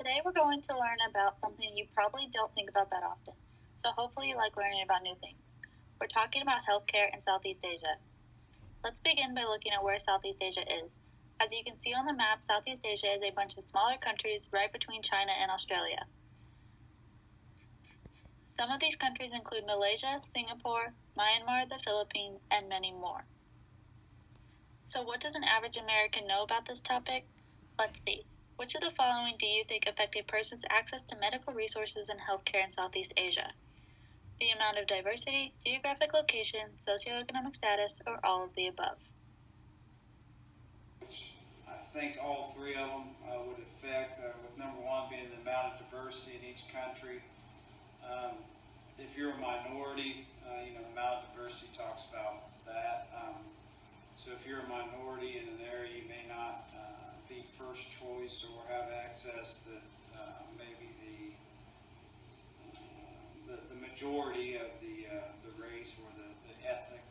Today we're going to learn about something you probably don't think about that often, so hopefully you like learning about new things. We're talking about healthcare in Southeast Asia. Let's begin by looking at where Southeast Asia is. As you can see on the map, Southeast Asia is a bunch of smaller countries right between China and Australia. Some of these countries include Malaysia, Singapore, Myanmar, the Philippines, and many more. So what does an average American know about this topic? Let's see. Which of the following do you think affect a person's access to medical resources and healthcare in Southeast Asia? The amount of diversity, geographic location, socioeconomic status, or all of the above? I think all three of them would affect, with number one being the amount of diversity in each country. If you're a minority, the amount of diversity talks about that. So if you're a minority in an area, you may not be first choice or have access that maybe the majority of the race or the ethnic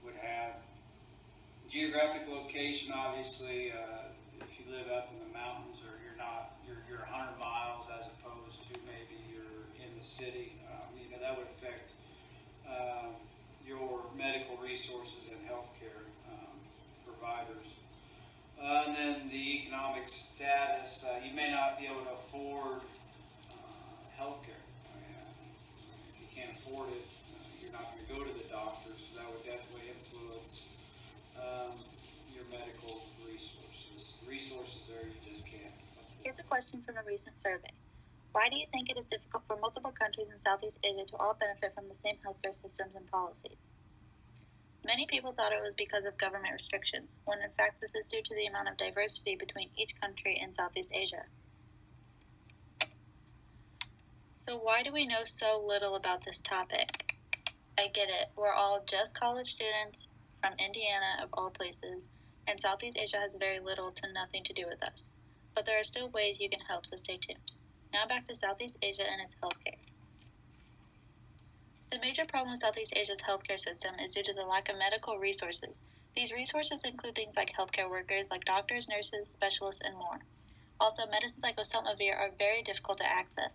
would have. Geographic location, obviously, if you live up in the mountains or you're 100 miles as opposed to maybe you're in the city, that would affect your medical resources and healthcare providers. And then the economic status, you may not be able to afford healthcare. If you can't afford it, you're not going to go to the doctor, so that would definitely influence your medical resources. Resources there you just can't afford. Here's a question from a recent survey. Why do you think it is difficult for multiple countries in Southeast Asia to all benefit from the same healthcare systems and policies? Many people thought it was because of government restrictions, when in fact this is due to the amount of diversity between each country in Southeast Asia. So why do we know so little about this topic? I get it, we're all just college students from Indiana of all places, and Southeast Asia has very little to nothing to do with us. But there are still ways you can help, so stay tuned. Now back to Southeast Asia and its healthcare. The major problem with Southeast Asia's healthcare system is due to the lack of medical resources. These resources include things like healthcare workers, like doctors, nurses, specialists, and more. Also, medicines like oseltamivir are very difficult to access,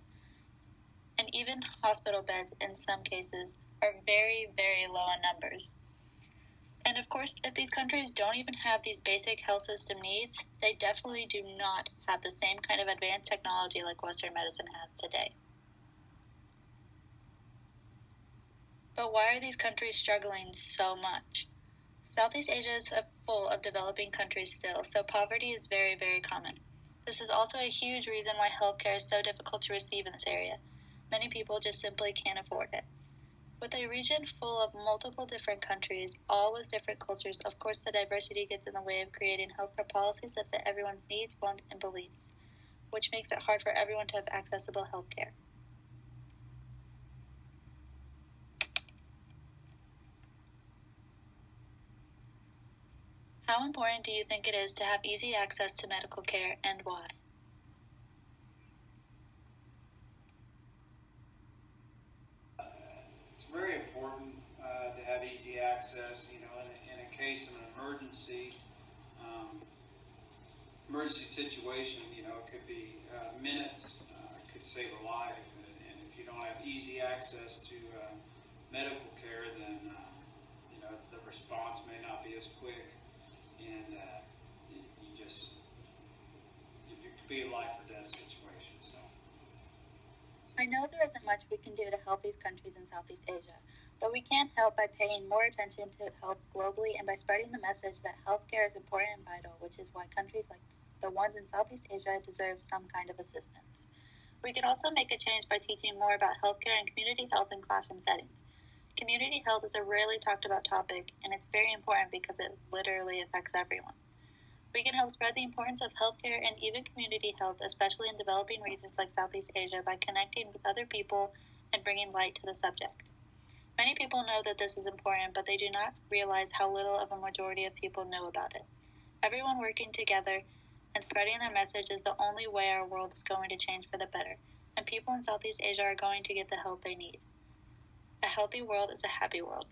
and even hospital beds in some cases are very, very low in numbers. And of course, if these countries don't even have these basic health system needs, they definitely do not have the same kind of advanced technology like Western medicine has today. But why are these countries struggling so much? Southeast Asia is full of developing countries still, so poverty is very, very common. This is also a huge reason why healthcare is so difficult to receive in this area. Many people just simply can't afford it. With a region full of multiple different countries, all with different cultures, of course the diversity gets in the way of creating healthcare policies that fit everyone's needs, wants, and beliefs, which makes it hard for everyone to have accessible healthcare. How important do you think it is to have easy access to medical care, and why? It's very important to have easy access. In a case of an emergency situation, it could be minutes. It could save a life. And if you don't have easy access to medical care, then the response may not be as quick, and it could be a life or death situation. So. I know there isn't much we can do to help these countries in Southeast Asia, but we can't help by paying more attention to health globally and by spreading the message that healthcare is important and vital, which is why countries like the ones in Southeast Asia deserve some kind of assistance. We can also make a change by teaching more about healthcare and community health in classroom settings. Community health is a rarely talked about topic, and it's very important because it literally affects everyone. We can help spread the importance of healthcare and even community health, especially in developing regions like Southeast Asia, by connecting with other people and bringing light to the subject. Many people know that this is important, but they do not realize how little of a majority of people know about it. Everyone working together and spreading their message is the only way our world is going to change for the better, and people in Southeast Asia are going to get the help they need. A healthy world is a happy world.